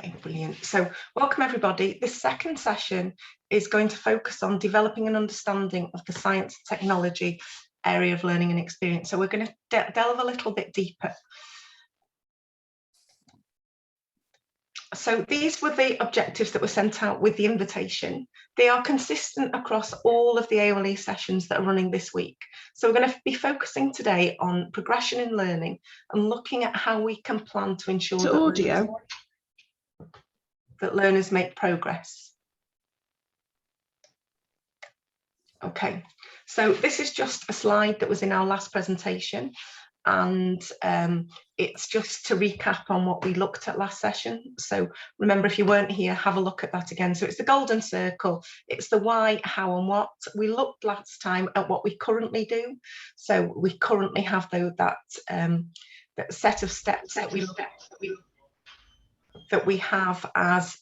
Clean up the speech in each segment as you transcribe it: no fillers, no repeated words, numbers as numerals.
Okay, brilliant. So welcome everybody. This second session is going to focus on developing an understanding of the science and technology area of learning and experience. So we're going to delve a little bit deeper. So these were the objectives that were sent out with the invitation. They are consistent across all of the AoLE sessions that are running this week. So we're going to be focusing today on progression in learning and looking at how we can plan to ensure that learners make progress. Okay, so this is just a slide that was in our last presentation, and it's just to recap on what we looked at last session. So remember, if you weren't here, have a look at that again. So it's the golden circle, it's the why, how and what. We looked last time at what we currently do. So we currently have that set of steps that we have as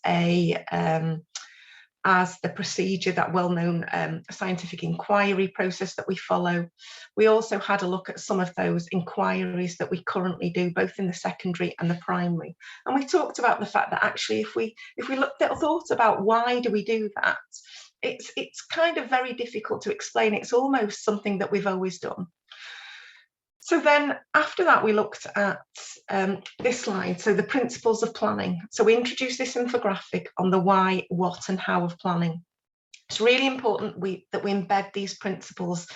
the procedure, that well-known scientific inquiry process that we follow. We also had a look at some of those inquiries that we currently do, both in the secondary and the primary. And we talked about the fact that actually, if we thought about why do we do that, it's kind of very difficult to explain. It's almost something that we've always done. So then after that, we looked at this slide, so the principles of planning. So we introduced this infographic on the why, what and how of planning. It's really important that we embed these principles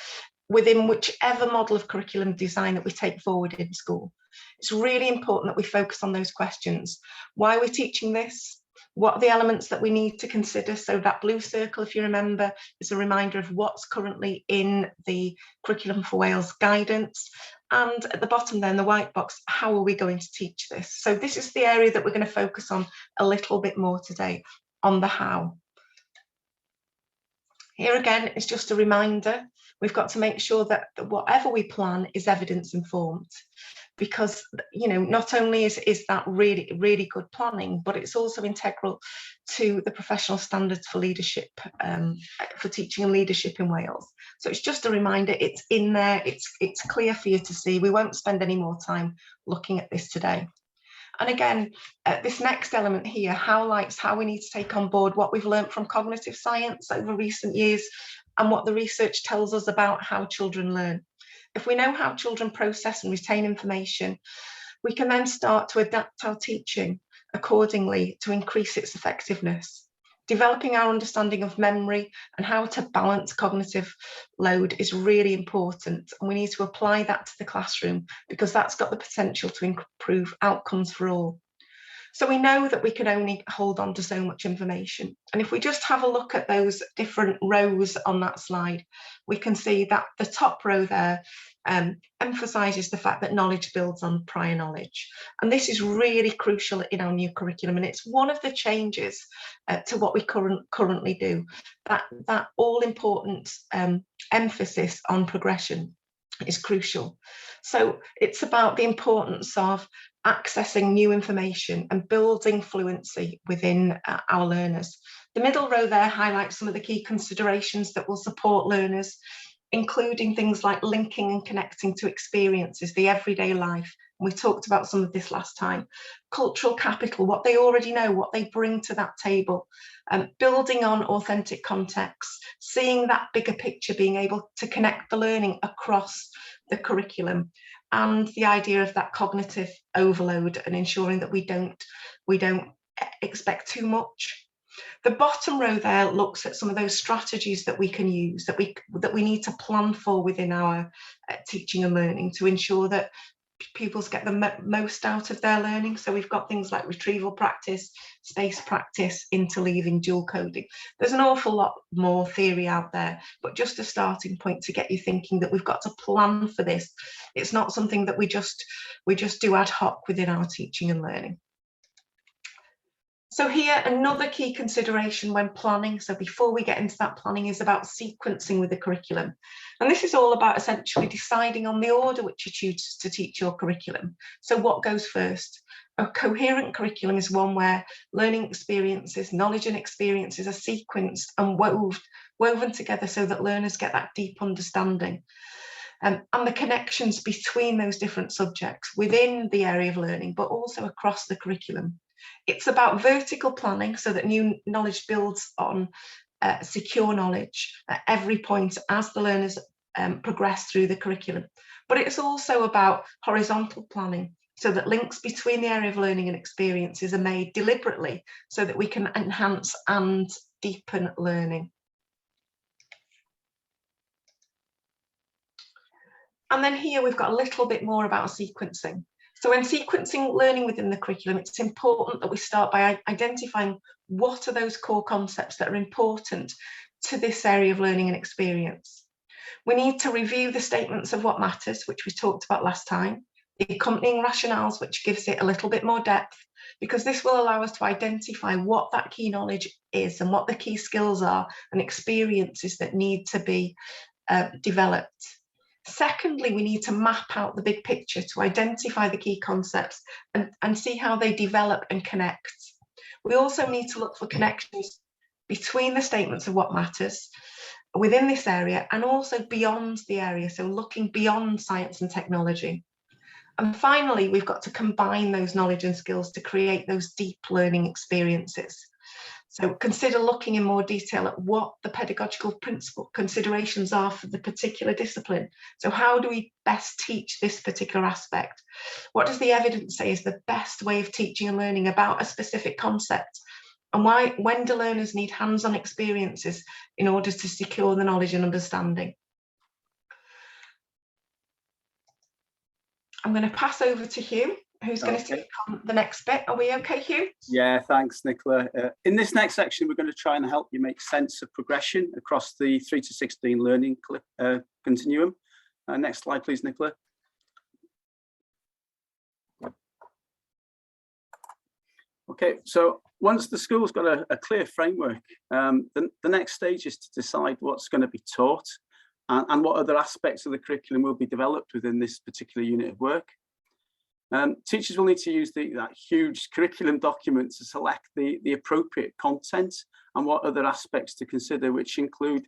within whichever model of curriculum design that we take forward in school. It's really important that we focus on those questions. Why are we teaching this? What are the elements that we need to consider? So that blue circle, if you remember, is a reminder of what's currently in the Curriculum for Wales guidance. And at the bottom then, the white box, how are we going to teach this? So this is the area that we're going to focus on a little bit more today, on the how. Here again, it's just a reminder, we've got to make sure that whatever we plan is evidence informed. Because, you know, not only is that really good planning, but it's also integral to the professional standards for leadership, for teaching and leadership in Wales. So it's just a reminder, it's in there, it's clear for you to see. We won't spend any more time looking at this today. And again, this next element here highlights how we need to take on board what we've learned from cognitive science over recent years and what the research tells us about how children learn. If we know how children process and retain information, we can then start to adapt our teaching accordingly to increase its effectiveness. Developing our understanding of memory and how to balance cognitive load is really important, and we need to apply that to the classroom because that's got the potential to improve outcomes for all. So we know that we can only hold on to so much information. And if we just have a look at those different rows on that slide, we can see that the top row there emphasises the fact that knowledge builds on prior knowledge. And this is really crucial in our new curriculum. And it's one of the changes to what we currently do, that all-important emphasis on progression is crucial. So it's about the importance of accessing new information and building fluency within our learners. The middle row there highlights some of the key considerations that will support learners, including things like linking and connecting to experiences, the everyday life. We talked about some of this last time. Cultural capital, what they already know, what they bring to that table. Building on authentic context, seeing that bigger picture, being able to connect the learning across the curriculum, and the idea of that cognitive overload and ensuring that we don't expect too much. The bottom row there looks at some of those strategies that we can use, that we need to plan for within our teaching and learning to ensure that pupils get the most out of their learning. So we've got things like retrieval practice, space practice, interleaving, dual coding. There's an awful lot more theory out there, but just a starting point to get you thinking that we've got to plan for this. It's not something that we just do ad hoc within our teaching and learning. So here, another key consideration when planning, so before we get into that planning, is about sequencing with the curriculum. And this is all about essentially deciding on the order which you choose to teach your curriculum. So what goes first? A coherent curriculum is one where learning experiences, knowledge and experiences are sequenced and woven together so that learners get that deep understanding. And the connections between those different subjects within the area of learning, but also across the curriculum. It's about vertical planning so that new knowledge builds on secure knowledge at every point as the learners progress through the curriculum. But it's also about horizontal planning so that links between the area of learning and experiences are made deliberately so that we can enhance and deepen learning. And then here we've got a little bit more about sequencing. So when sequencing learning within the curriculum, it's important that we start by identifying what are those core concepts that are important to this area of learning and experience. We need to review the statements of what matters, which we talked about last time, the accompanying rationales, which gives it a little bit more depth, because this will allow us to identify what that key knowledge is and what the key skills are and experiences that need to be developed. Secondly, we need to map out the big picture to identify the key concepts and see how they develop and connect. We also need to look for connections between the statements of what matters within this area and also beyond the area, so looking beyond science and technology. And finally, we've got to combine those knowledge and skills to create those deep learning experiences. So consider looking in more detail at what the pedagogical principle considerations are for the particular discipline. So how do we best teach this particular aspect? What does the evidence say is the best way of teaching and learning about a specific concept? And when do learners need hands-on experiences in order to secure the knowledge and understanding? I'm going to pass over to Hugh, who's going to take on the next bit. Are we okay, Hugh? Yeah, thanks, Nicola. In this next section, we're going to try and help you make sense of progression across the 3 to 16 learning continuum. Next slide, please, Nicola. Okay, so once the school's got a clear framework, the next stage is to decide what's going to be taught and what other aspects of the curriculum will be developed within this particular unit of work. Teachers will need to use that huge curriculum document to select the appropriate content and what other aspects to consider, which include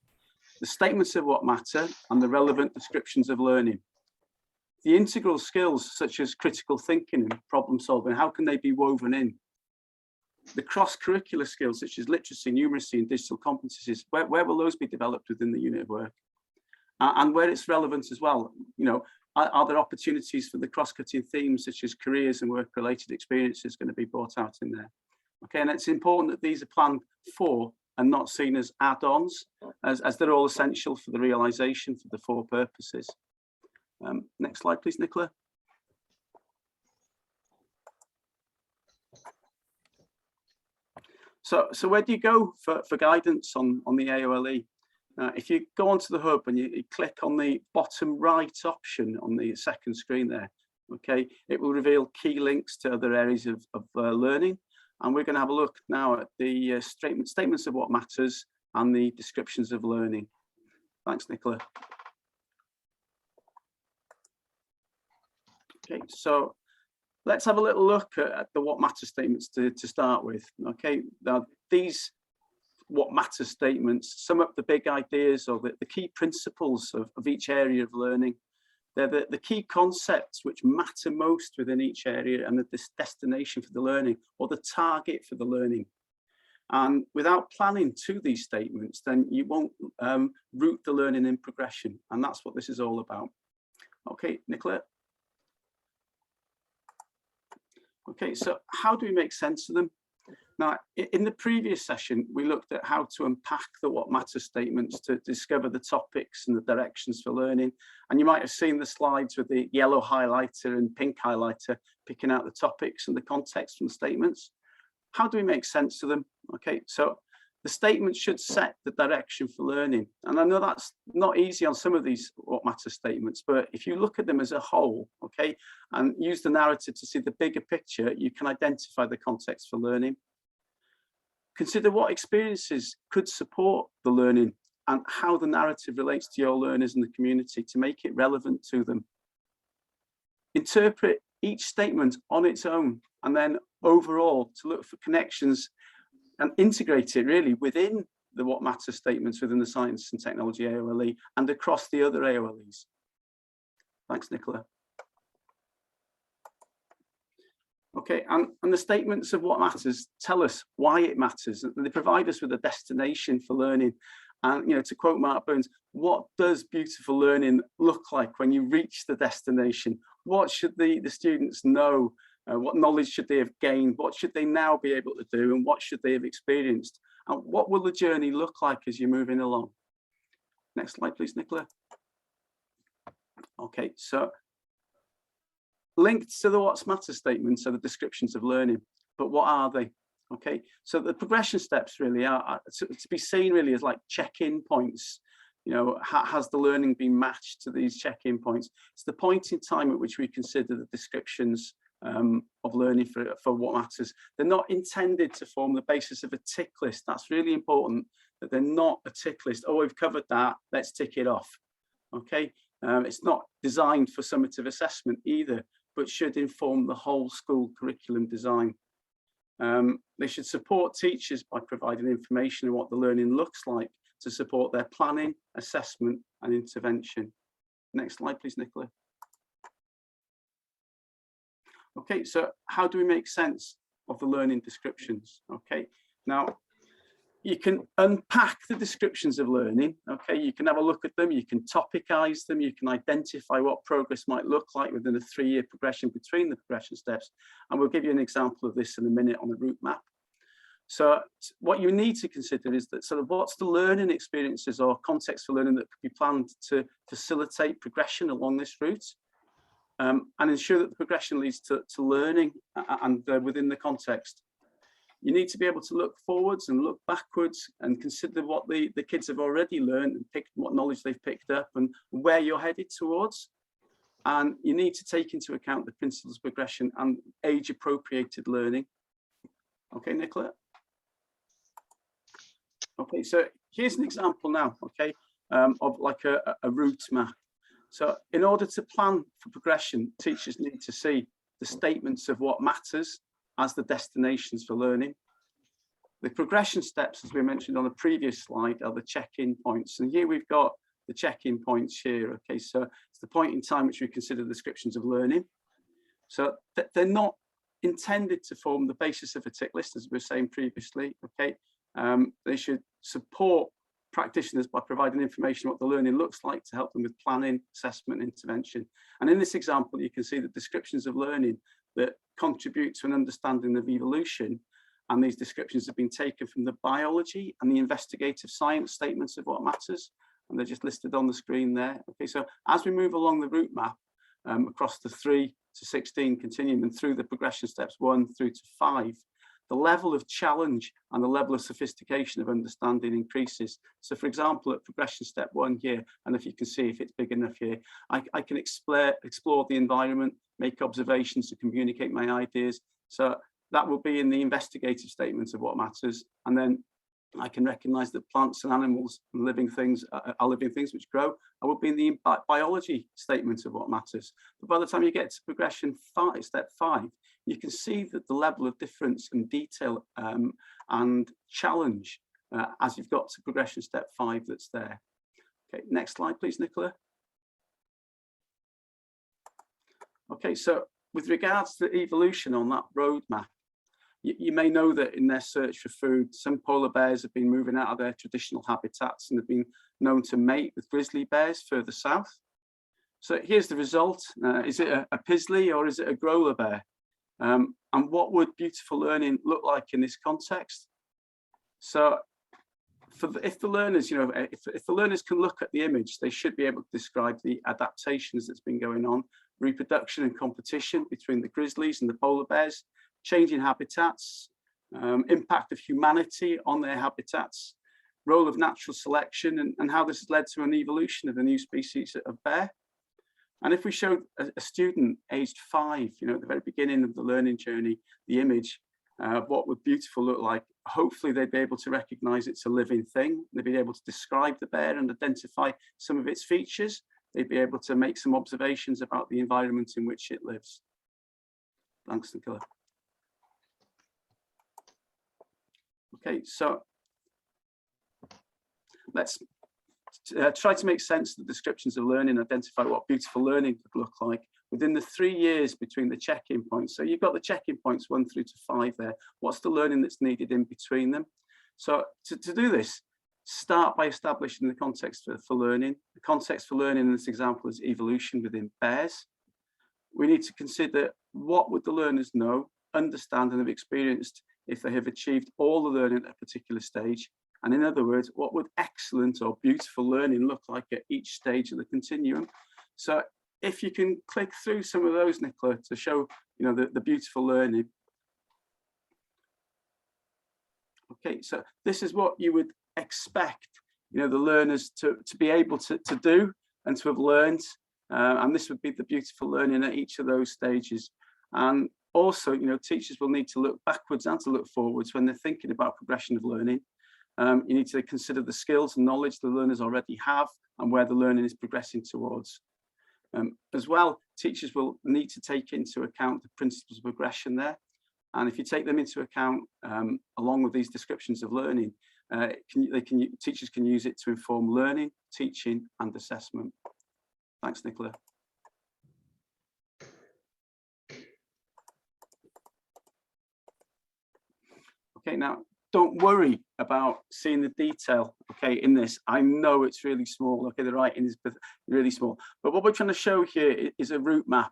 the statements of what matter and the relevant descriptions of learning. The integral skills such as critical thinking and problem solving, how can they be woven in? The cross-curricular skills such as literacy, numeracy and digital competencies, where will those be developed within the unit of work? And where it's relevant as well, are there opportunities for the cross-cutting themes such as careers and work-related experiences going to be brought out in there? Okay, and it's important that these are planned for and not seen as add-ons, as they're all essential for the realisation for the 4 purposes. Next slide, please, Nicola. So where do you go for guidance on the AoLE? If you go onto the hub and you click on the bottom right option on the second screen there, okay, it will reveal key links to other areas of learning. And we're going to have a look now at the statements of what matters and the descriptions of learning. Thanks, Nicola. Okay, so let's have a little look at the what matters statements to start with. Okay, now these what matters statements sum up the big ideas or the key principles of each area of learning. They're the key concepts which matter most within each area and this destination for the learning or the target for the learning. And without planning to these statements, then you won't root the learning in progression. And that's what this is all about. Okay, Nicola. Okay, so how do we make sense of them? Now, in the previous session, we looked at how to unpack the what matters statements to discover the topics and the directions for learning. And you might have seen the slides with the yellow highlighter and pink highlighter, picking out the topics and the context from the statements. How do we make sense of them? Okay, so the statements should set the direction for learning. And I know that's not easy on some of these what matters statements, but if you look at them as a whole, okay, and use the narrative to see the bigger picture, you can identify the context for learning. Consider what experiences could support the learning and how the narrative relates to your learners and the community to make it relevant to them. Interpret each statement on its own and then overall to look for connections and integrate it really within the what matters statements within the science and technology AoLE and across the other AoLEs. Thanks, Nicola. Okay, and the statements of what matters tell us why it matters. They provide us with a destination for learning. And, you know, to quote Mark Burns, what does beautiful learning look like when you reach the destination? What should the students know? What knowledge should they have gained? What should they now be able to do? And what should they have experienced? And what will the journey look like as you're moving along? Next slide, please, Nicola. Okay, so linked to the what's matter statements are the descriptions of learning, but what are they? Okay, so the progression steps really are to be seen really as like check-in points. You know, has the learning been matched to these check-in points? It's the point in time at which we consider the descriptions of learning for what matters. They're not intended to form the basis of a tick list. That's really important, that they're not a tick list. Oh, we've covered that, let's tick it off. Okay, it's not designed for summative assessment either, but should inform the whole school curriculum design. They should support teachers by providing information on what the learning looks like to support their planning, assessment and intervention. Next slide, please, Nicola. Okay, so how do we make sense of the learning descriptions? Okay, now you can unpack the descriptions of learning. Okay, you can have a look at them, you can topicize them, you can identify what progress might look like within a 3-year progression between the progression steps. And we'll give you an example of this in a minute on a route map. So what you need to consider is that sort of what's the learning experiences or context for learning that could be planned to facilitate progression along this route. And ensure that the progression leads to learning and within the context. You need to be able to look forwards and look backwards and consider what the kids have already learned and what knowledge they've picked up and where you're headed towards. And you need to take into account the principles of progression and age-appropriated learning. Okay, Nicola? Okay, so here's an example now, okay, of like a route map. So in order to plan for progression, teachers need to see the statements of what matters as the destinations for learning. The progression steps, as we mentioned on a previous slide, are the check-in points. And here we've got the check-in points here. Okay, so it's the point in time which we consider descriptions of learning. So they're not intended to form the basis of a tick list, as we were saying previously. Okay, they should support practitioners by providing information on what the learning looks like to help them with planning, assessment, intervention. And in this example, you can see the descriptions of learning that contribute to an understanding of evolution. And these descriptions have been taken from the biology and the investigative science statements of what matters. And they're just listed on the screen there. Okay, so as we move along the route map across the 3 to 16 continuum and through the progression steps 1 through to 5, the level of challenge and the level of sophistication of understanding increases. So for example, at progression step 1 here, and if you can see if it's big enough here, I can explore the environment, make observations to communicate my ideas. So that will be in the investigative statements of what matters. And then I can recognize that plants and animals and living things are living things which grow. I will be in the biology statements of what matters. But by the time you get to progression 5, step 5, you can see that the level of difference and detail and challenge as you've got to progression step 5 that's there. Okay, next slide, please, Nicola. Okay, so with regards to evolution on that roadmap, you may know that in their search for food, some polar bears have been moving out of their traditional habitats and have been known to mate with grizzly bears further south. So here's the result. Is it a Pisley or is it a Growler bear? And what would beautiful learning look like in this context? So if the learners, you know, if the learners can look at the image, they should be able to describe the adaptations that's been going on, reproduction and competition between the grizzlies and the polar bears, changing habitats, impact of humanity on their habitats, role of natural selection, and how this has led to an evolution of a new species of bear. And if we show a student aged 5, you know, at the very beginning of the learning journey, the image of what would beautiful look like, hopefully they'd be able to recognize it's a living thing. They'd be able to describe the bear and identify some of its features. They'd be able to make some observations about the environment in which it lives. Thanks, Nicola. Okay, so let's try to make sense of the descriptions of learning, identify what beautiful learning could look like, within the 3 years between the check-in points. So you've got the check-in points 1 through to 5 there. What's the learning that's needed in between them? So to do this, start by establishing the context for learning. The context for learning in this example is evolution within bears. We need to consider what would the learners know, understand and have experienced if they have achieved all the learning at a particular stage. And in other words, what would excellent or beautiful learning look like at each stage of the continuum? So if you can click through some of those, Nicola, to show the beautiful learning. Okay, so this is what you would expect the learners to be able to do and to have learned. And this would be the beautiful learning at each of those stages. And also, teachers will need to look backwards and to look forwards when they're thinking about progression of learning. You need to consider the skills and knowledge the learners already have and where the learning is progressing towards. As well, teachers will need to take into account the principles of progression there. And if you take them into account, along with these descriptions of learning, teachers can use it to inform learning, teaching and assessment. Thanks, Nicola. Okay, now don't worry about seeing the detail, okay, in this. I know it's really small, okay, the writing is really small, but what we're trying to show here is a route map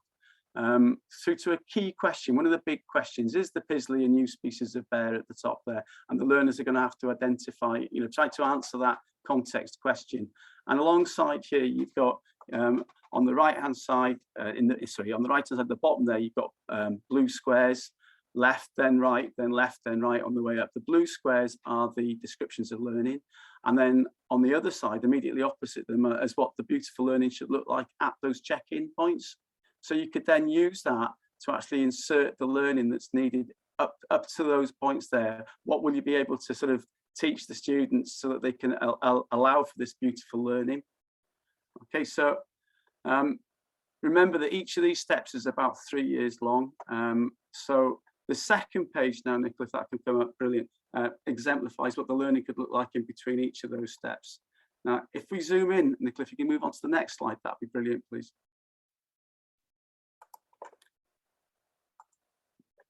through to a key question. One of the big questions is the Pisley a new species of bear at the top there, and the learners are going to have to identify, try to answer that context question. And alongside here, you've got on the right hand side, on the right hand side, at the bottom there, you've got blue squares. Left, then right, then left, then right on the way up. The blue squares are the descriptions of learning. And then on the other side, immediately opposite them, is what the beautiful learning should look like at those check-in points. So you could then use that to actually insert the learning that's needed up to those points there. What will you be able to sort of teach the students so that they can allow for this beautiful learning? Okay, so remember that each of these steps is about 3 years long. So the second page now, Nicola, if that can come up, brilliant, exemplifies what the learning could look like in between each of those steps. Now, if we zoom in, Nicola, if you can move on to the next slide, that'd be brilliant, please.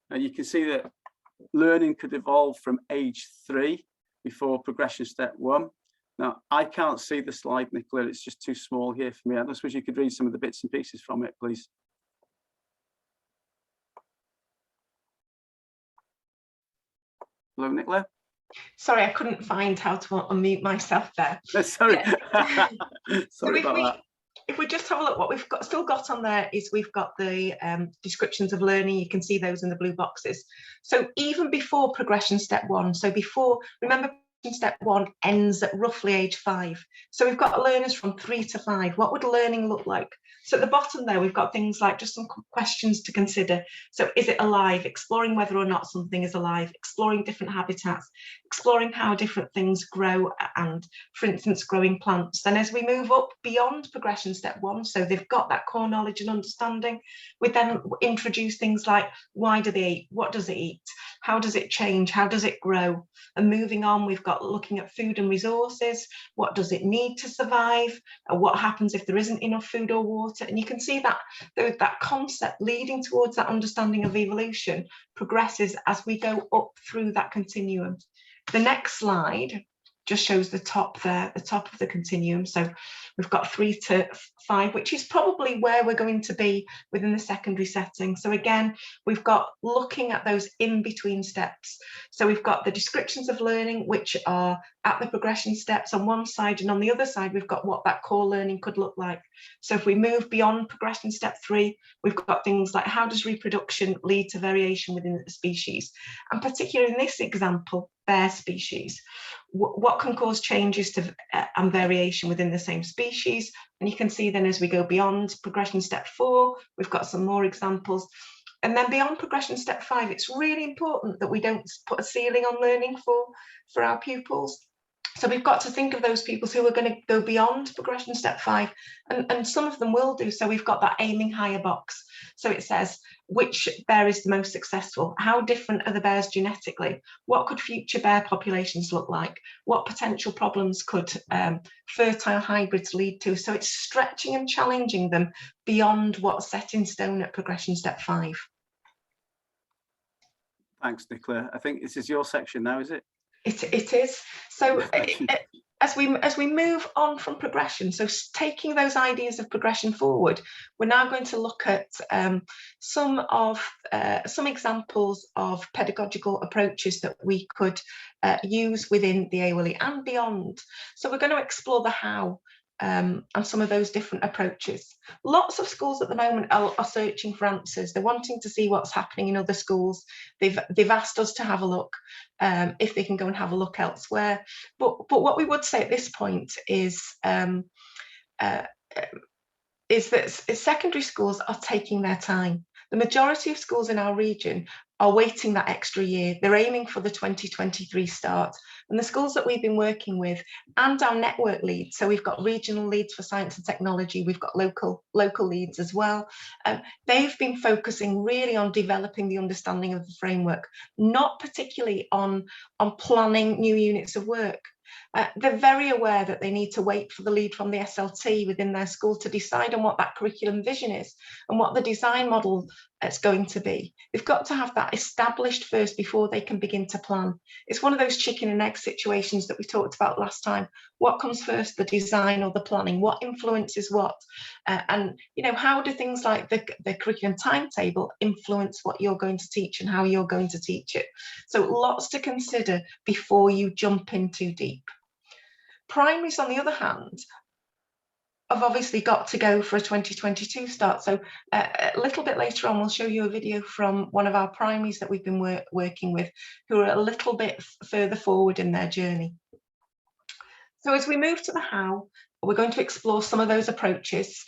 Now you can see that learning could evolve from age 3 before progression step 1. Now, I can't see the slide, Nicola, it's just too small here for me. I just wish you could read some of the bits and pieces from it, please. Hello, Nicola. Sorry, I couldn't find how to unmute myself there. Sorry. Yeah. Sorry about that. If we just have a look, what we've still got on there is we've got the descriptions of learning. You can see those in the blue boxes. So even before progression step 1, so before, remember, step 1 ends at roughly age 5. So we've got learners from 3 to 5. What would learning look like? So at the bottom there, we've got things like just some questions to consider. So is it alive? Exploring whether or not something is alive, exploring different habitats, exploring how different things grow, and for instance, growing plants. Then as we move up beyond progression step 1, so they've got that core knowledge and understanding, we then introduce things like, why do they eat? What does it eat? How does it change? How does it grow? And moving on, we've got looking at food and resources. What does it need to survive? What happens if there isn't enough food or water? And you can see that that concept leading towards that understanding of evolution progresses as we go up through that continuum. The next slide just shows the top there, the top of the continuum. So we've got 3 to 5, which is probably where we're going to be within the secondary setting. So again, we've got looking at those in-between steps. So we've got the descriptions of learning, which are at the progression steps on one side, and on the other side, we've got what that core learning could look like. So if we move beyond progression step 3, we've got things like, how does reproduction lead to variation within the species? And particularly in this example, bear species, what can cause changes to and variation within the same species? And you can see then as we go beyond progression step 4, we've got some more examples. And then beyond progression step 5, it's really important that we don't put a ceiling on learning for our pupils. So we've got to think of those pupils who are going to go beyond progression step 5, and some of them will do. So we've got that aiming higher box. So it says, which bear is the most successful? How different are the bears genetically? What could future bear populations look like? What potential problems could fertile hybrids lead to? So it's stretching and challenging them beyond what's set in stone at progression step 5. Thanks, Nicola. I think this is your section now, is it? It is. So as we move on from progression, so taking those ideas of progression forward, we're now going to look at some examples of pedagogical approaches that we could use within the AoLE and beyond. So we're going to explore the how and some of those different approaches. Lots of schools at the moment are searching for answers. They're wanting to see what's happening in other schools. They've asked us to have a look if they can go and have a look elsewhere. But what we would say at this point is that secondary schools are taking their time. The majority of schools in our region are waiting that extra year. They're aiming for the 2023 start. And the schools that we've been working with and our network leads, so we've got regional leads for science and technology, we've got local leads as well. They've been focusing really on developing the understanding of the framework, not particularly on planning new units of work. They're very aware that they need to wait for the lead from the SLT within their school to decide on what that curriculum vision is and what the design model is going to be. They've got to have that established first before they can begin to plan. It's one of those chicken and egg situations that we talked about last time. What comes first, the design or the planning? What influences what? And how do things like the curriculum timetable influence what you're going to teach and how you're going to teach it? So lots to consider before you jump in too deep. Primaries, on the other hand, have obviously got to go for a 2022 start. So a little bit later on, we'll show you a video from one of our primaries that we've been working with, who are a little bit further forward in their journey. So as we move to the how, we're going to explore some of those approaches.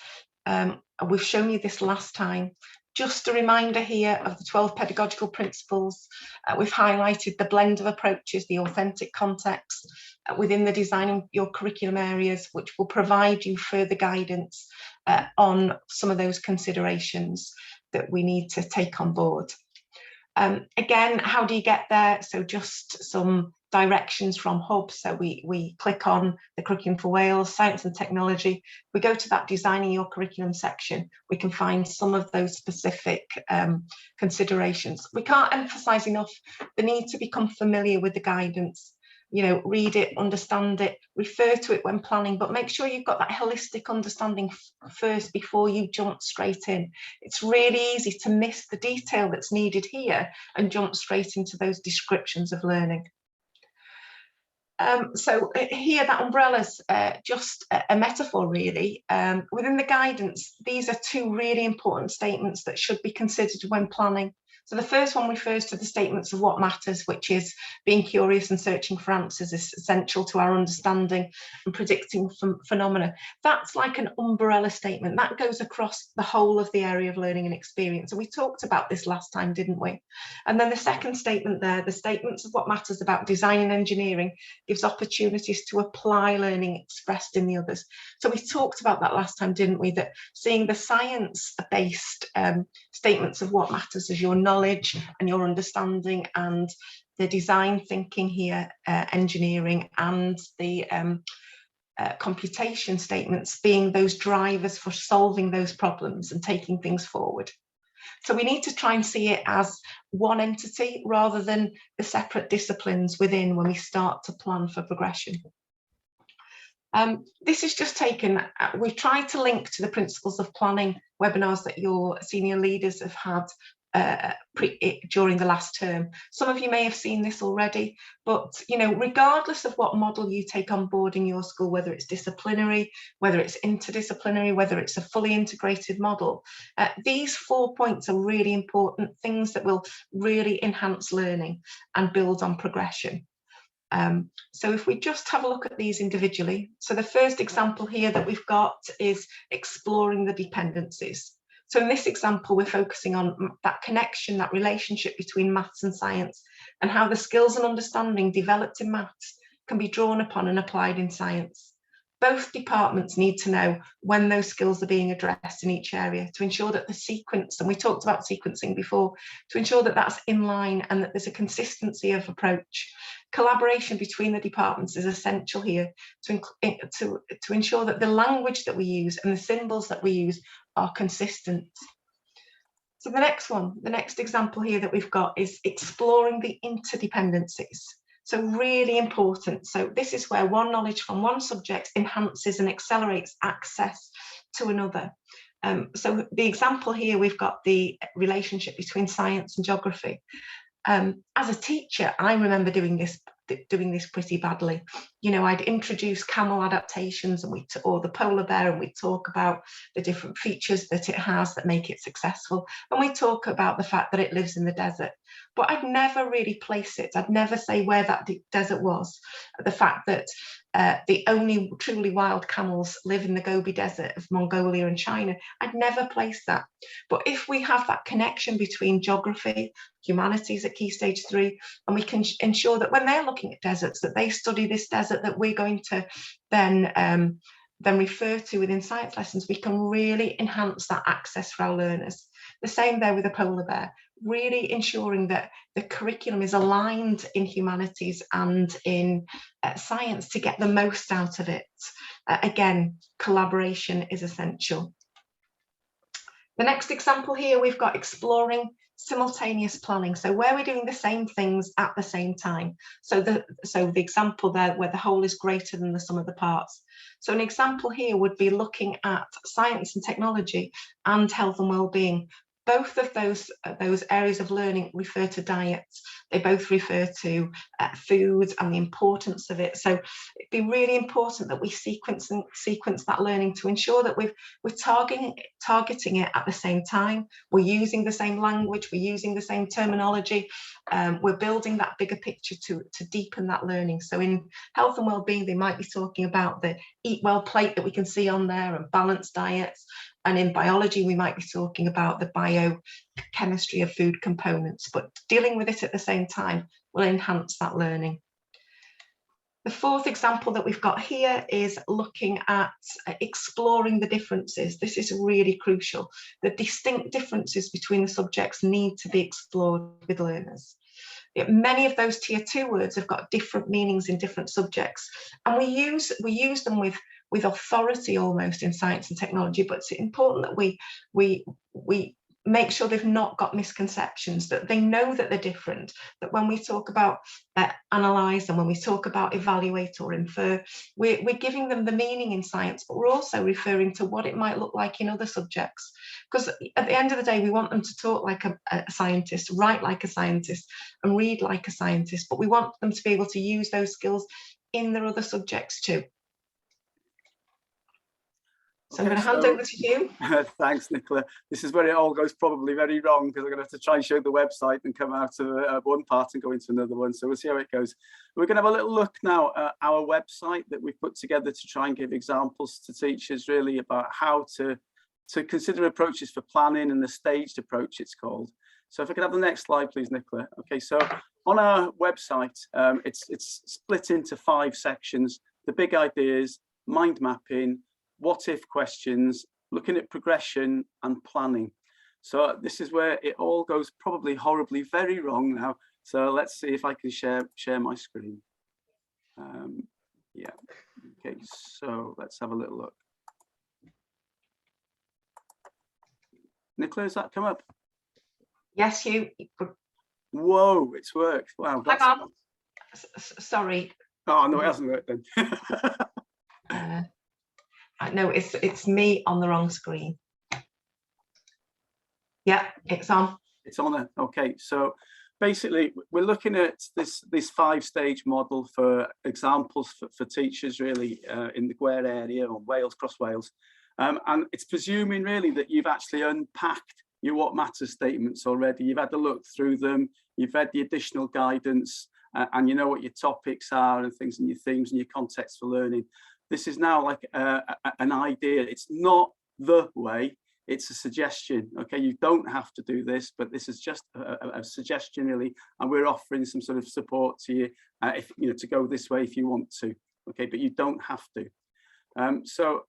We've shown you this last time. Just a reminder here of the 12 pedagogical principles. We've highlighted the blend of approaches, the authentic context within the designing your curriculum areas, which will provide you further guidance on some of those considerations that we need to take on board. Again, how do you get there? So just some directions from Hub. So we click on the Curriculum for Wales, Science and Technology. We go to that Designing Your Curriculum section. We can find some of those specific considerations. We can't emphasize enough the need to become familiar with the guidance. Read it, understand it, refer to it when planning, but make sure you've got that holistic understanding first before you jump straight in. It's really easy to miss the detail that's needed here and jump straight into those descriptions of learning. So here, that umbrella's just a metaphor, really. Within the guidance, these are two really important statements that should be considered when planning. So the first one refers to the statements of what matters, which is being curious and searching for answers is essential to our understanding and predicting phenomena. That's like an umbrella statement that goes across the whole of the area of learning and experience. So we talked about this last time, didn't we? And then the second statement there, the statements of what matters about design and engineering, gives opportunities to apply learning expressed in the others. So we talked about that last time, didn't we? That seeing the science-based statements of what matters as your knowledge and your understanding, and the design thinking here, engineering, and the computation statements being those drivers for solving those problems and taking things forward. So we need to try and see it as one entity rather than the separate disciplines within when we start to plan for progression. This is just taken, we've tried to link to the principles of planning webinars that your senior leaders have had during the last term. Some of you may have seen this already, but regardless of what model you take on board in your school, whether it's disciplinary, whether it's interdisciplinary, whether it's a fully integrated model, these 4 points are really important things that will really enhance learning and build on progression. So if we just have a look at these individually, so the first example here that we've got is exploring the dependencies. So in this example, we're focusing on that connection, that relationship between maths and science, and how the skills and understanding developed in maths can be drawn upon and applied in science. both departments need to know when those skills are being addressed in each area to ensure that the sequence, and we talked about sequencing before, to ensure that that's in line and that there's a consistency of approach. Collaboration between the departments is essential here to ensure that the language that we use and the symbols that we use are consistent. So the next example here that we've got is exploring the interdependencies. So really important. So this is where one knowledge from one subject enhances and accelerates access to another. So the example here, we've got the relationship between science and geography. As a teacher, I remember doing this pretty badly. You know, I'd introduce camel adaptations or the polar bear, and we'd talk about the different features that it has that make it successful. And we talk about the fact that it lives in the desert. But I'd never really place it. I'd never say where that desert was. The fact that the only truly wild camels live in the Gobi Desert of Mongolia and China, I'd never place that. But if we have that connection between geography, humanities at Key Stage 3, and we can ensure that when they're looking at deserts, that they study this desert that we're going to then refer to within science lessons, we can really enhance that access for our learners. The same there with a polar bear, really ensuring that the curriculum is aligned in humanities and in science to get the most out of it. Again, collaboration is essential. The next example here, we've got exploring simultaneous planning. So where we're doing the same things at the same time. So the example there where the whole is greater than the sum of the parts. So an example here would be looking at science and technology and health and well-being. Both of those areas of learning refer to diets. They both refer to foods and the importance of it. So it'd be really important that we sequence that learning to ensure that we're targeting it at the same time. We're using the same language. We're using the same terminology. We're building that bigger picture to deepen that learning. So in health and well-being, they might be talking about the Eat Well plate that we can see on there and balanced diets. And in biology, we might be talking about the biochemistry of food components, but dealing with it at the same time will enhance that learning. The fourth example that we've got here is looking at exploring the differences. This is really crucial. The distinct differences between the subjects need to be explored with learners. Many of those tier 2 words have got different meanings in different subjects, and we use them with authority almost in science and technology, but it's important that we make sure they've not got misconceptions, that they know that they're different, that when we talk about analyze and when we talk about evaluate or infer, we're giving them the meaning in science, but we're also referring to what it might look like in other subjects. Because at the end of the day, we want them to talk like a scientist, write like a scientist, and read like a scientist, but we want them to be able to use those skills in their other subjects too. So I'm going to hand over to you. Thanks, Nicola. This is where it all goes probably very wrong, because I'm going to have to try and show the website and come out of one part and go into another one. So we'll see how it goes. We're going to have a little look now at our website that we've put together to try and give examples to teachers really about how to consider approaches for planning, and the staged approach it's called. So if I could have the next slide, please, Nicola. Okay, so on our website, it's split into 5 sections: the big ideas, mind mapping, what if questions, looking at progression, and planning. So this is where it all goes probably horribly very wrong now. So let's see if I can share my screen. Yeah, okay, so let's have a little look. Nicola, has that come up? Yes, you. Whoa, it's worked. Wow. Hang on. Sorry. Oh, no, it hasn't worked then. No, it's me on the wrong screen. Yeah, it's on. It's on it. Okay, so basically we're looking at this 5-stage model for examples for teachers really in the Gwere area or Wales, across Wales, and it's presuming really that you've actually unpacked your what matters statements already. You've had a look through them, you've read the additional guidance, and you know what your topics are and things, and your themes and your context for learning. This is now like an idea. It's not the way, it's a suggestion. Okay, you don't have to do this, but this is just a suggestion really, and we're offering some sort of support to you if you know to go this way if you want to. Okay, but you don't have to. So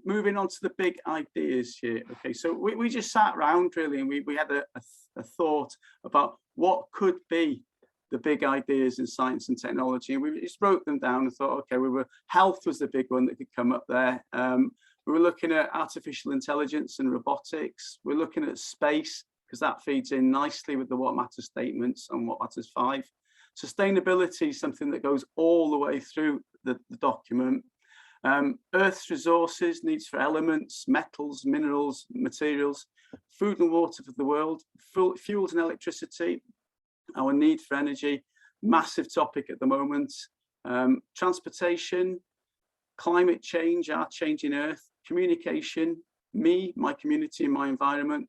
moving on to the big ideas here. Okay, so we just sat around really, and we had a thought about what could be the big ideas in science and technology, and we just wrote them down and thought, okay, health was the big one that could come up there. We were looking at artificial intelligence and robotics. We're looking at space, because that feeds in nicely with the What Matters statements and What Matters 5. Sustainability is something that goes all the way through the document. Earth's resources, needs for elements, metals, minerals, materials, food and water for the world, fuels and electricity, our need for energy, massive topic at the moment, transportation, climate change, our changing Earth, communication, me, my community and my environment,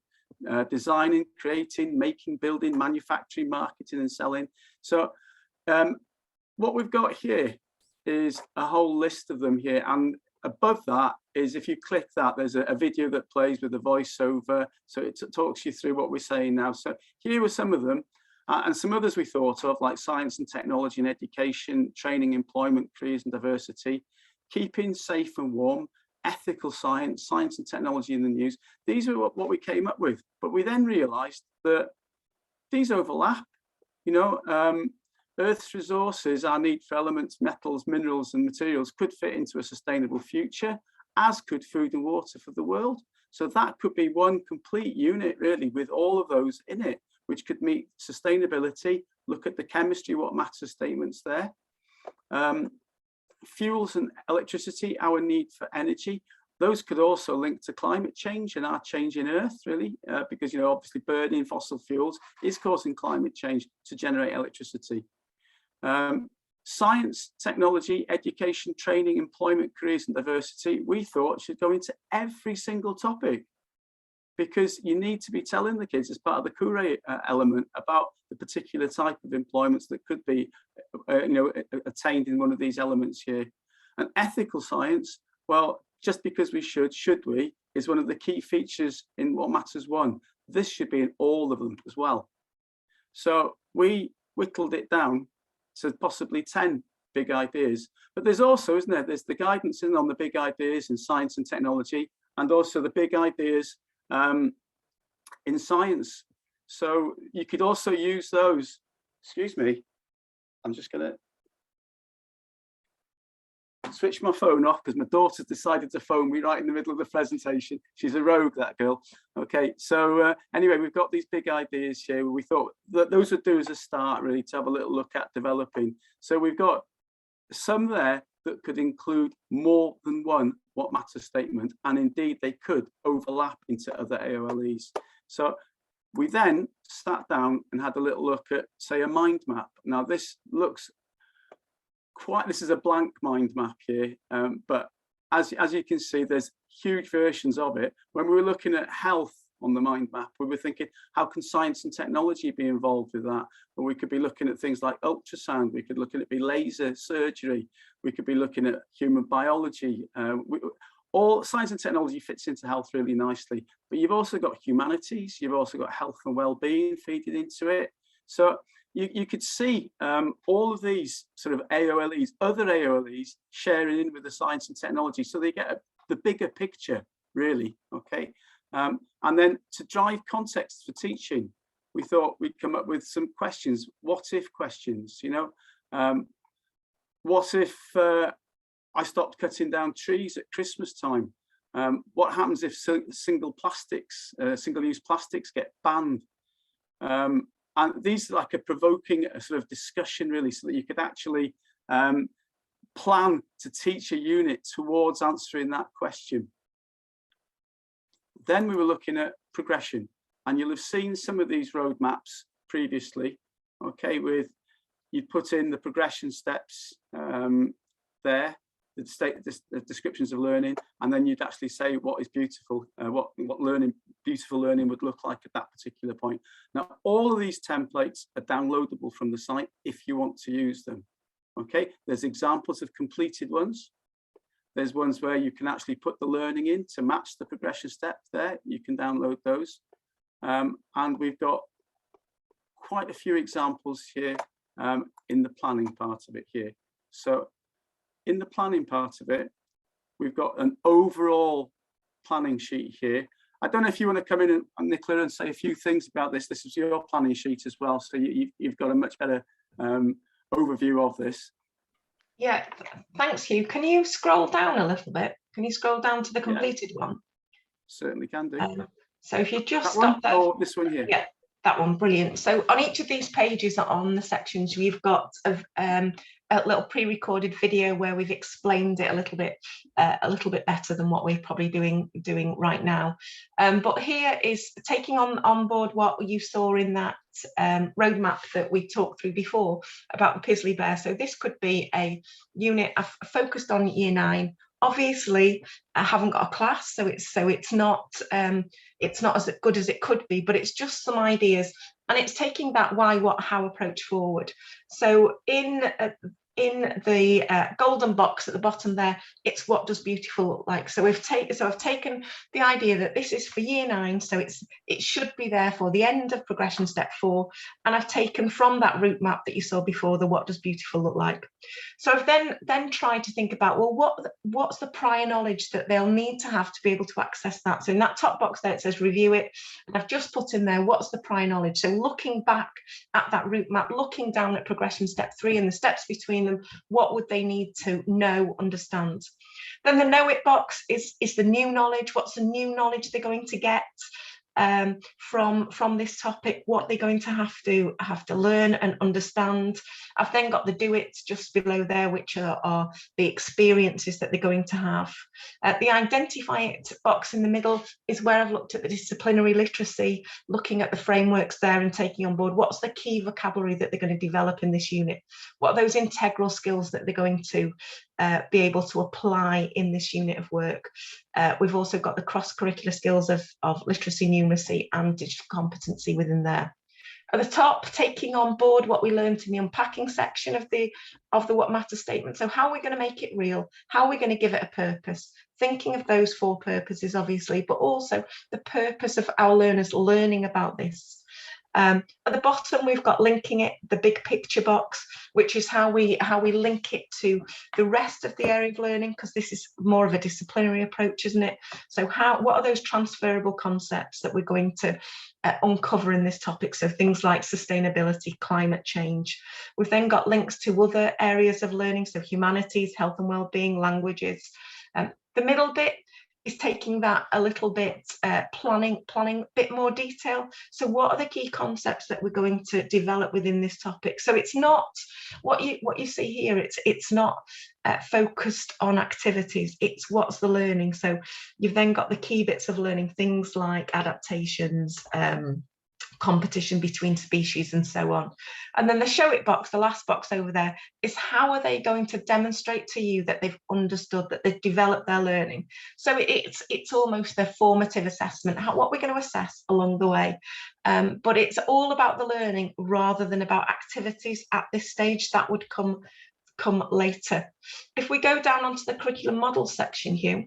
designing, creating, making, building, manufacturing, marketing and selling. So what we've got here is a whole list of them here, and above that is, if you click that, there's a video that plays with a voiceover, so it talks you through what we're saying now. So here were some of them, and some others we thought of, like science and technology and education, training, employment, careers and diversity, keeping safe and warm, ethical science, science and technology in the news. These are what we came up with, but we then realized that these overlap. You know, Earth's resources, our need for elements, metals, minerals and materials could fit into a sustainable future, as could food and water for the world. So that could be one complete unit really, with all of those in it, which could meet sustainability. Look at the chemistry, what matters statements there. Fuels and electricity, our need for energy. Those could also link to climate change and our change in Earth, really, because, you know, obviously burning fossil fuels is causing climate change to generate electricity. Science, technology, education, training, employment, careers and diversity, we thought should go into every single topic, because you need to be telling the kids as part of the Cure element about the particular type of employments that could be you know, attained in one of these elements here. And ethical science, well, just because we should we, is one of the key features in What Matters 1. This should be in all of them as well. So we whittled it down to possibly 10 big ideas. But there's also, isn't there, there's the guidance in on the big ideas in science and technology, and also the big ideas in science. So you could also use those. Excuse me, I'm just going to switch my phone off because my daughter's decided to phone me right in the middle of the presentation. She's a rogue, that girl. Okay, so anyway, we've got these big ideas here. We thought that those would do as a start, really, to have a little look at developing. So we've got some there that could include more than one What Matters statement, and indeed they could overlap into other AoLEs. So we then sat down and had a little look at, say, a mind map. Now this looks this is a blank mind map here, but as you can see, there's huge versions of it. When we were looking at health on the mind map, we were thinking, how can science and technology be involved with that? Or we could be looking at things like ultrasound, we could look at laser surgery, we could be looking at human biology. All science and technology fits into health really nicely, but you've also got humanities, you've also got health and well-being feeding into it. So you could see all of these sort of AoLEs, other AoLEs sharing in with the science and technology, so they get the bigger picture, really, okay? And then to drive context for teaching, we thought we'd come up with some questions, what if questions, you know? What if I stopped cutting down trees at Christmas time? What happens if single-use plastics get banned? And these are like a provoking sort of discussion, really, so that you could actually plan to teach a unit towards answering that question. Then we were looking at progression, and you'll have seen some of these roadmaps previously, okay, with you'd put in the progression steps there, the descriptions of learning, and then you'd actually say what is beautiful, what beautiful learning would look like at that particular point. Now, all of these templates are downloadable from the site if you want to use them. Okay, there's examples of completed ones. There's ones where you can actually put the learning in to match the progression step there. You can download those. And we've got quite a few examples here in the planning part of it here. So in the planning part of it, we've got an overall planning sheet here. I don't know if you want to come in and Nicola and say a few things about this. This is your planning sheet as well, so you've got a much better overview of this. Yeah, thanks, Hugh. Can you scroll down a little bit? Can you scroll down to the completed one? Certainly can do. So if you just that stop one, there. or this one here? Yeah, that one, brilliant. So on each of these pages on the sections, we've got a little pre-recorded video where we've explained it a little bit better than what we're probably doing right now. But here is taking on board what you saw in that roadmap that we talked through before about the Pisley Bear. So this could be a unit focused on Year 9. Obviously, I haven't got a class, so it's not as good as it could be, but it's just some ideas, and it's taking that why, what, how approach forward. So in the golden box at the bottom there, it's what does beautiful look like. So I've taken the idea that this is for Year 9, so it should be there for the end of progression step 4, and I've taken from that route map that you saw before the what does beautiful look like. So I've then tried to think about, well, what's the prior knowledge that they'll need to have to be able to access that. So in that top box there, it says review it, and I've just put in there what's the prior knowledge. So looking back at that route map, looking down at progression step 3 and the steps between them, what would they need to know, understand? Then the know it box is the new knowledge. What's the new knowledge they're going to get from this topic? What they're going to have to learn and understand. I've then got the do it's just below there, which are the experiences that they're going to have. The identify it box in the middle is where I've looked at the disciplinary literacy, looking at the frameworks there and taking on board what's the key vocabulary that they're going to develop in this unit. What are those integral skills that they're going to be able to apply in this unit of work. We've also got the cross-curricular skills of literacy, numeracy and digital competency within there. At the top, taking on board what we learned in the unpacking section of the What Matters statement. So how are we going to make it real? How are we going to give it a purpose? Thinking of those 4 purposes, obviously, but also the purpose of our learners learning about this. At the bottom, we've got linking it, the big picture box, which is how we link it to the rest of the area of learning, because this is more of a disciplinary approach, isn't it? So what are those transferable concepts that we're going to uncover in this topic? So things like sustainability, climate change. We've then got links to other areas of learning, so humanities, health and well-being, languages. The middle bit is taking that a little bit, planning a bit more detail. So what are the key concepts that we're going to develop within this topic? So it's not what you see here, it's not focused on activities, it's what's the learning. So you've then got the key bits of learning, things like adaptations, competition between species and so on. And then the show it box, the last box over there, is how are they going to demonstrate to you that they've understood, that they've developed their learning. So it's almost their formative assessment, what we're going to assess along the way. But it's all about the learning rather than about activities at this stage. That would come later. If we go down onto the curriculum model section here,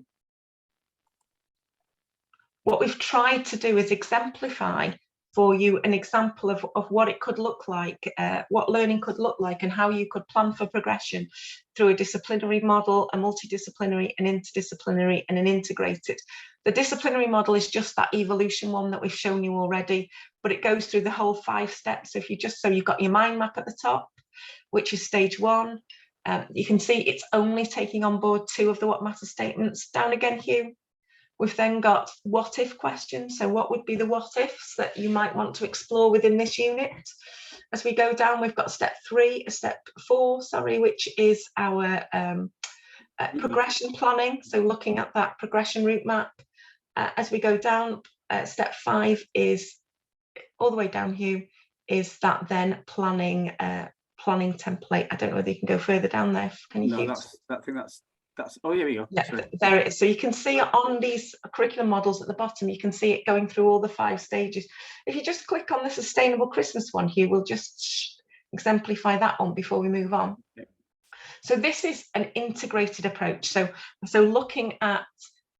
what we've tried to do is exemplify for you an example of what it could look like, what learning could look like, and how you could plan for progression through a disciplinary model, a multidisciplinary, an interdisciplinary, and an integrated. The disciplinary model is just that evolution one that we've shown you already, but it goes through the whole 5 steps. So if you've got your mind map at the top, which is stage 1. You can see it's only taking on board 2 of the What Matters statements. Down again, Hugh. We've then got what if questions. So what would be the what ifs that you might want to explore within this unit? As we go down, we've got step 4, which is our progression planning. So looking at that progression route map. As we go down, step 5 is all the way down here, is that then planning template. I don't know whether you can go further down there. Can you? No, that's oh, here we go. Yeah, there it is. So you can see on these curriculum models at the bottom, you can see it going through all the 5 stages. If you just click on the Sustainable Christmas one here, we'll just exemplify that one before we move on. Okay. So this is an integrated approach. So looking at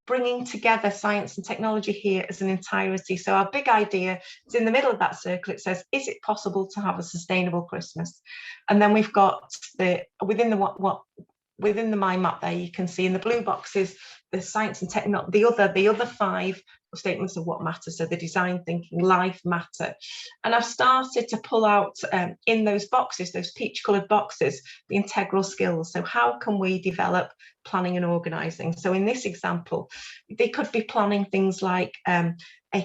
bringing together science and technology here as an entirety. So our big idea is in the middle of that circle. It says, is it possible to have a sustainable Christmas? And then we've got within the within the mind map there, you can see in the blue boxes the science and technology, the other 5 statements of what matters, so the design thinking, life, matter. And I've started to pull out in those boxes, those peach coloured boxes, the integral skills. So how can we develop planning and organising? So in this example, they could be planning things like a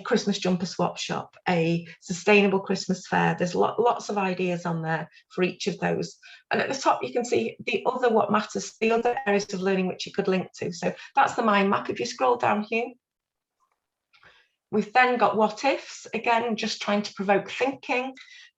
Christmas jumper swap shop, a sustainable Christmas fair. There's lots of ideas on there for each of those. And at the top, you can see the other what matters, the other areas of learning which you could link to. So that's the mind map. If you scroll down here, we've then got what ifs, again, just trying to provoke thinking.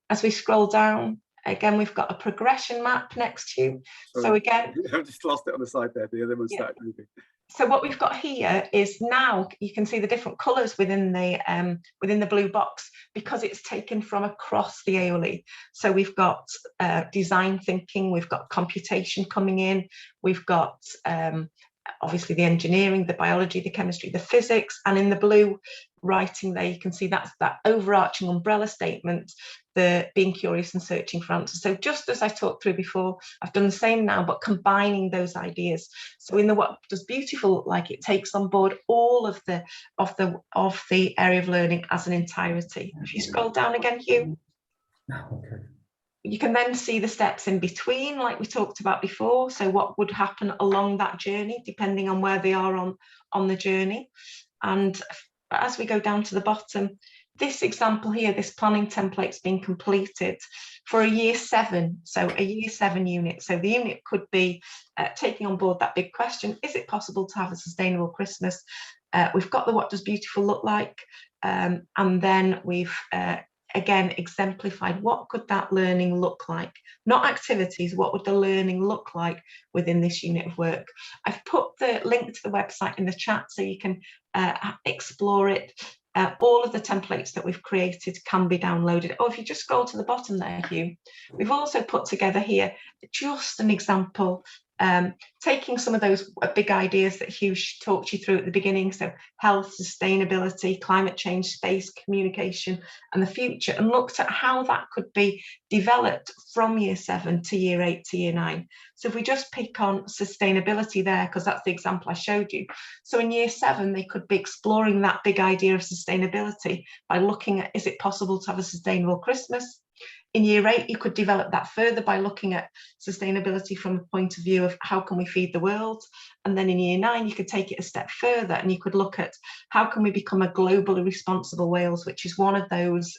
As we scroll down, again, we've got a progression map next to you. Sorry. So again, I've just lost it on the side there. The other one started moving. So what we've got here is now you can see the different colours within the blue box, because it's taken from across the AoLE. So we've got design thinking, we've got computation coming in, we've got obviously the engineering, the biology, the chemistry, the physics, and in the blue writing there, you can see that's that overarching umbrella statement, the being curious and searching for answers. So just as I talked through before, I've done the same now, but combining those ideas. So in the what does beautiful look like, it takes on board all of the area of learning as an entirety. If you scroll down again, Hugh. Okay. You can then see the steps in between, like we talked about before. So what would happen along that journey, depending on where they are on the journey. And as we go down to the bottom, this example here, this planning template's been completed for a year 7. So a year 7 unit. So the unit could be taking on board that big question, is it possible to have a sustainable Christmas? We've got the what does beautiful look like? And then we've again exemplified what could that learning look like, not activities, what would the learning look like within this unit of work. I've put the link to the website in the chat so you can explore it. All of the templates that we've created can be downloaded. Or if you just scroll to the bottom there, Hugh, we've also put together here just an example, taking some of those big ideas that Hugh talked you through at the beginning, so health, sustainability, climate change, space, communication, and the future, and looked at how that could be developed from year 7 to year 8 to year 9. So if we just pick on sustainability there, because that's the example I showed you. So in year 7, they could be exploring that big idea of sustainability by looking at, is it possible to have a sustainable Christmas? In year 8, you could develop that further by looking at sustainability from the point of view of how can we feed the world? And then in year 9, you could take it a step further and you could look at how can we become a globally responsible Wales, which is one of those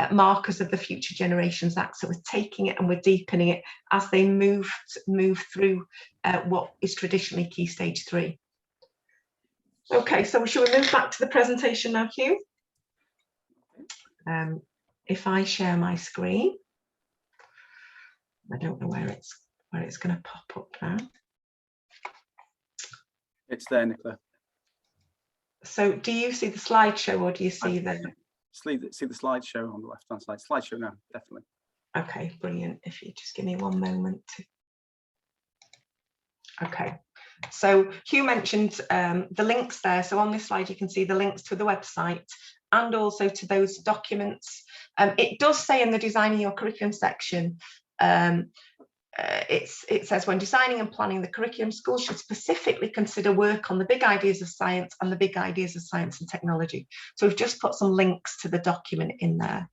markers of the Future Generations Act. So we're taking it and we're deepening it as they move through what is traditionally Key Stage 3. Okay, so shall we move back to the presentation now, Hugh? If I share my screen, I don't know where it's going to pop up now. It's there, Nicola. So do you see the slideshow, or do you see the... See the slideshow on the left-hand side. Slideshow now, definitely. Okay, brilliant. If you just give me one moment. Okay. So Hugh mentioned the links there. So on this slide, you can see the links to the website and also to those documents. It does say in the designing your curriculum section, it says when designing and planning the curriculum, schools should specifically consider work on the big ideas of science and the big ideas of science and technology. So we've just put some links to the document in there.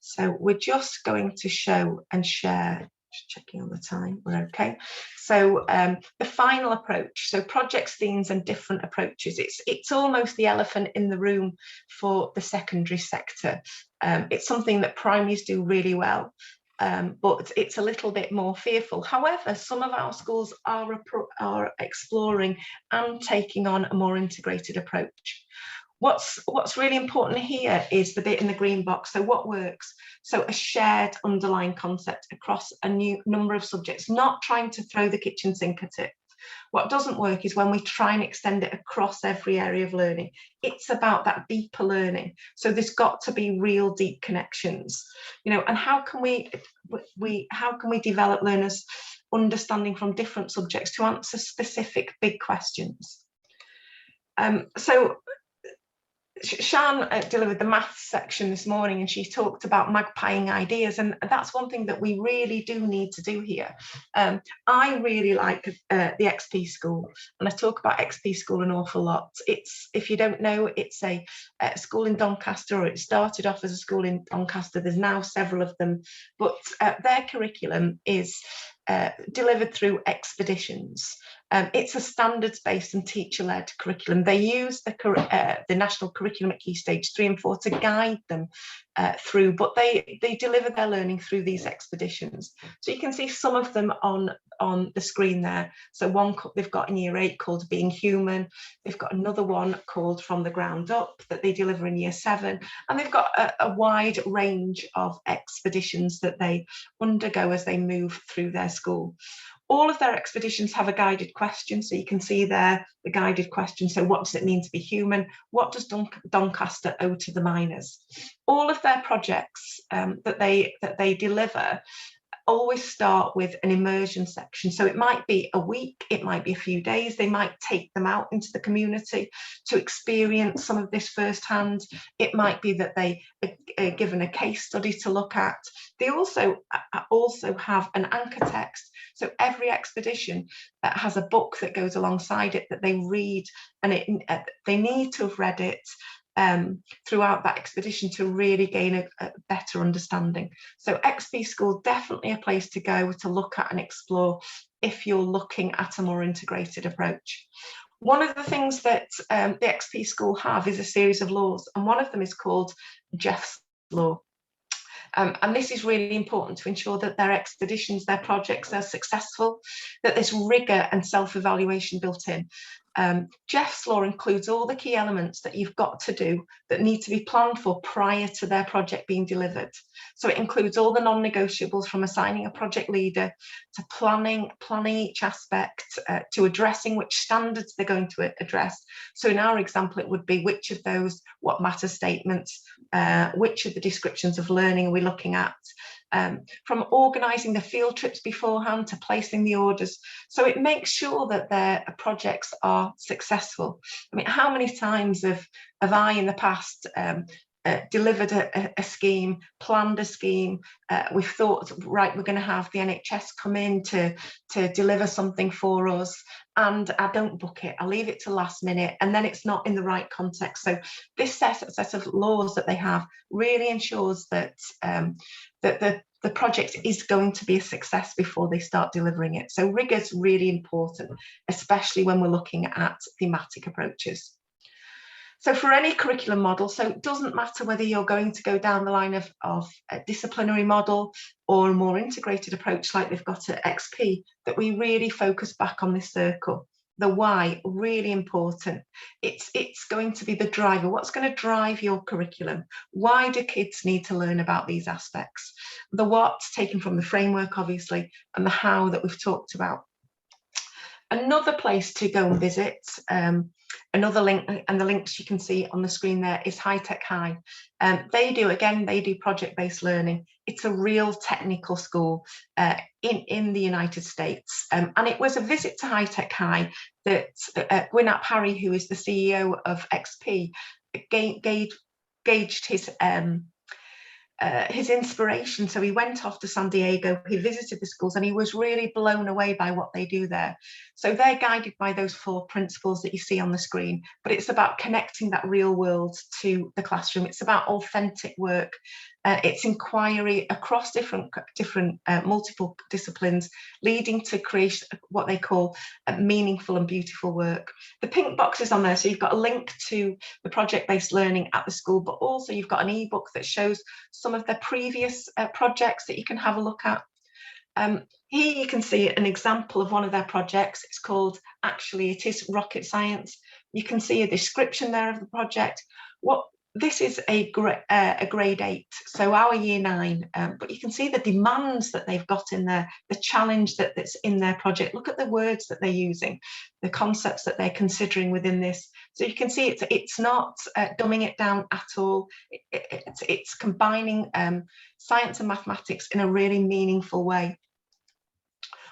So we're just going to show and share. Just checking on the time, we're okay. So the final approach, so projects, themes and different approaches, it's almost the elephant in the room for the secondary sector. It's something that primaries do really well, but it's a little bit more fearful. However, some of our schools are exploring and taking on a more integrated approach. What's really important here is the bit in the green box. So what works? So a shared underlying concept across a new number of subjects, not trying to throw the kitchen sink at it. What doesn't work is when we try and extend it across every area of learning. It's about that deeper learning. So there's got to be real deep connections, you know, and how can we develop learners' understanding from different subjects to answer specific big questions? So Shan delivered the maths section this morning, and she talked about magpieing ideas, and that's one thing that we really do need to do here. I really like the XP School, and I talk about XP School an awful lot. It's, if you don't know, it's a school in Doncaster, or it started off as a school in Doncaster. There's now several of them, but their curriculum is delivered through expeditions. It's a standards-based and teacher-led curriculum. They use the national curriculum at Key Stage 3 and 4 to guide them through, but they deliver their learning through these expeditions. So you can see some of them on the screen there. So one they've got in Year 8 called Being Human. They've got another one called From the Ground Up that they deliver in Year 7. And they've got a wide range of expeditions that they undergo as they move through their school. All of their expeditions have a guided question, so you can see there the guided question. So what does it mean to be human? What does Doncaster owe to the miners? All of their projects that they deliver always start with an immersion section. So it might be a week, it might be a few days. They might take them out into the community to experience some of this firsthand. It might be that they are given a case study to look at. They also have an anchor text. So every expedition has a book that goes alongside it that they read, and they need to have read it throughout that expedition to really gain a better understanding. So XP School, definitely a place to go to look at and explore if you're looking at a more integrated approach. One of the things that the XP School have is a series of laws, and one of them is called Jeff's Law. And this is really important to ensure that their expeditions, their projects are successful, that there's rigour and self-evaluation built in. Jeff's Law includes all the key elements that you've got to do that need to be planned for prior to their project being delivered. So it includes all the non-negotiables, from assigning a project leader to planning each aspect, to addressing which standards they're going to address. So in our example, it would be which of those what matter statements, which of the descriptions of learning are we looking at, from organising the field trips beforehand to placing the orders. So it makes sure that their projects are successful. I mean, how many times have I in the past delivered a scheme, planned a scheme, we've thought, right, we're going to have the NHS come in to deliver something for us, and I don't book it, I leave it to last minute, and then it's not in the right context. So this set of laws that they have really ensures that the project is going to be a success before they start delivering it. So rigour is really important, especially when we're looking at thematic approaches. So for any curriculum model, so it doesn't matter whether you're going to go down the line of a disciplinary model or a more integrated approach like they've got at XP, that we really focus back on this circle. The why, really important. It's going to be the driver. What's going to drive your curriculum? Why do kids need to learn about these aspects? The what's taken from the framework, obviously, and the how that we've talked about. Another place to go and visit, another link, and the links you can see on the screen there, is High Tech High. They do project-based learning. It's a real technical school in the United States. And it was a visit to High Tech High that Gwynap Harry, who is the CEO of XP, gauged his inspiration. So he went off to San Diego, he visited the schools, and he was really blown away by what they do there. So they're guided by those 4 principles that you see on the screen, but it's about connecting that real world to the classroom. It's about authentic work. It's inquiry across different multiple disciplines, leading to create what they call meaningful and beautiful work. The pink box is on there, so you've got a link to the project-based learning at the school, but also you've got an ebook that shows some of their previous projects that you can have a look at. Here you can see an example of one of their projects. It's called Actually It Is Rocket Science. You can see a description there of the project. This is a grade 8, so our year 9, but you can see the demands that they've got in there, the challenge that's in their project. Look at the words that they're using, the concepts that they're considering within this. So you can see it's not dumbing it down at all. It's combining science and mathematics in a really meaningful way.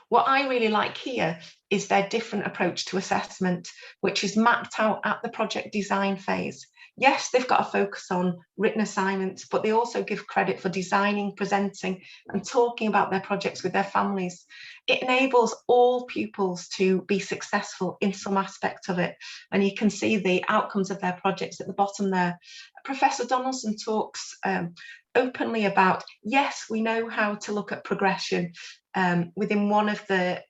What I really like here is their different approach to assessment, which is mapped out at the project design phase. Yes, they've got a focus on written assignments, but they also give credit for designing, presenting, and talking about their projects with their families. It enables all pupils to be successful in some aspect of it. And you can see the outcomes of their projects at the bottom there. Professor Donaldson talks openly about, yes, we know how to look at progression within one of the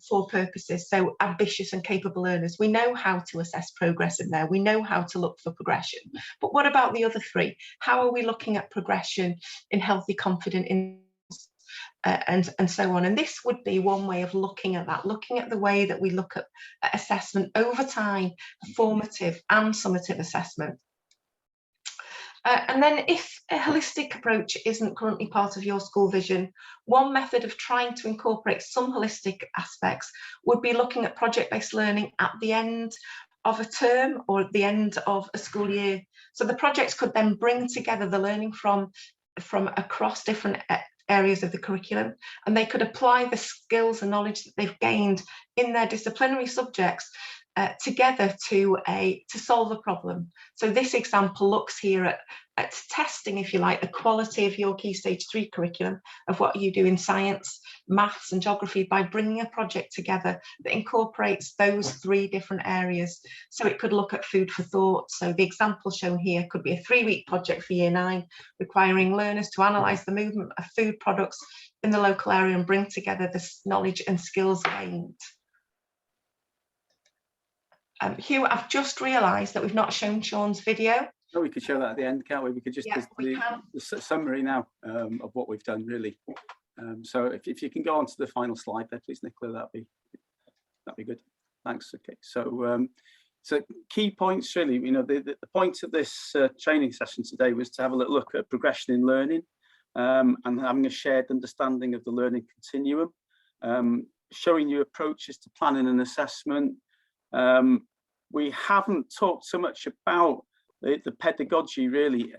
four purposes. So ambitious and capable learners, we know how to assess progress in there, we know how to look for progression, but what about the other three? How are we looking at progression in healthy, confident and so on? And this would be one way of looking at that, looking at the way that we look at assessment over time, formative and summative assessment. And then if a holistic approach isn't currently part of your school vision, one method of trying to incorporate some holistic aspects would be looking at project-based learning at the end of a term or at the end of a school year. So the projects could then bring together the learning from across different areas of the curriculum, and they could apply the skills and knowledge that they've gained in their disciplinary subjects together to solve a problem. So this example looks here at testing, if you like, the quality of your Key Stage 3 curriculum, of what you do in science, maths and geography, by bringing a project together that incorporates those three different areas. So it could look at food for thought. So the example shown here could be a 3-week project for Year 9, requiring learners to analyse the movement of food products in the local area and bring together the knowledge and skills gained. Hugh, I've just realised that we've not shown Sean's video. Oh, we could show that at the end, can't we? We could just Yeah, the summary now of what we've done, really. So if you can go on to the final slide there, please, Nicola, that'd be good. Thanks. Okay, so so key points, really. You know, the point of this training session today was to have a little look at progression in learning and having a shared understanding of the learning continuum, showing you approaches to planning and assessment. We haven't talked so much about the pedagogy, really,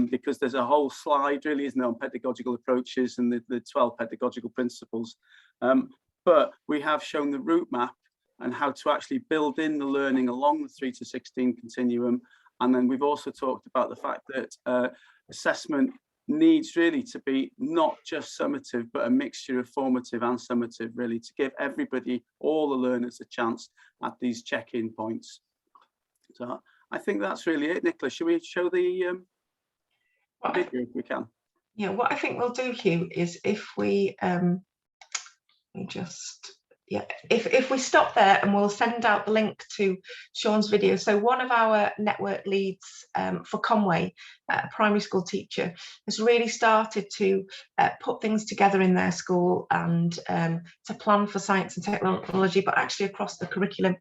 because there's a whole slide, really, isn't there, on pedagogical approaches and the 12 pedagogical principles. But we have shown the route map and how to actually build in the learning along the 3 to 16 continuum. And then we've also talked about the fact that assessment needs really to be not just summative, but a mixture of formative and summative, really, to give everybody, all the learners, a chance at these check-in points. So I think that's really it. Nicola, should we show the video if we can? Yeah, what I think we'll do, Hugh, is if we if we stop there, and we'll send out the link to Sean's video. So one of our network leads for Conway, a primary school teacher, has really started to put things together in their school and to plan for science and technology, but actually across the curriculum.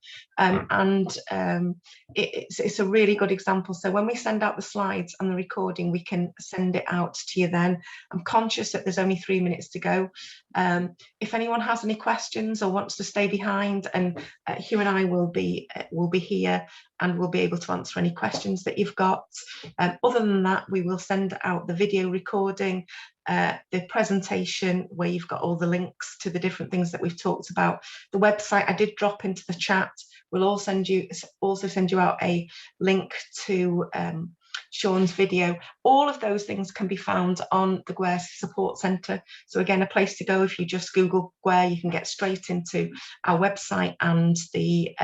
It's a really good example. So when we send out the slides and the recording, we can send it out to you then. I'm conscious that there's only 3 minutes to go. If anyone has any questions or wants to stay behind, and Hugh and I will be here and we'll be able to answer any questions that you've got. Other than that, we will send out the video recording, the presentation where you've got all the links to the different things that we've talked about. The website I did drop into the chat. We'll also send you out a link to Sean's video. All of those things can be found on the GWER Support Centre. So again, a place to go. If you just Google GWER, you can get straight into our website and the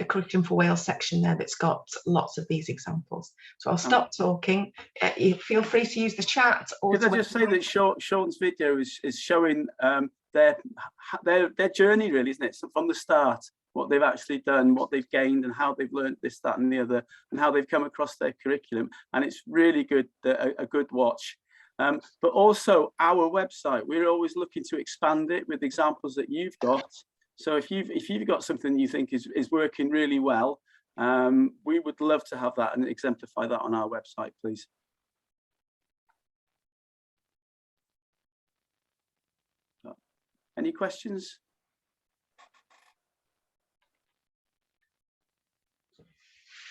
Curriculum for Wales section there that's got lots of these examples. So I'll stop talking. You feel free to use the chat. Or could I just say that Sean's video is showing their journey, really, isn't it? So from the start, what they've actually done, what they've gained, and how they've learned this, that, and the other, and how they've come across their curriculum. And it's really good, a good watch. But also our website, we're always looking to expand it with examples that you've got. So if you've got something you think is working really well, we would love to have that and exemplify that on our website, please. Any questions?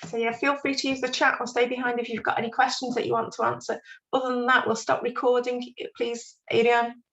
So yeah, feel free to use the chat or stay behind if you've got any questions that you want to answer. Other than that, we'll stop recording. Please, Adrian.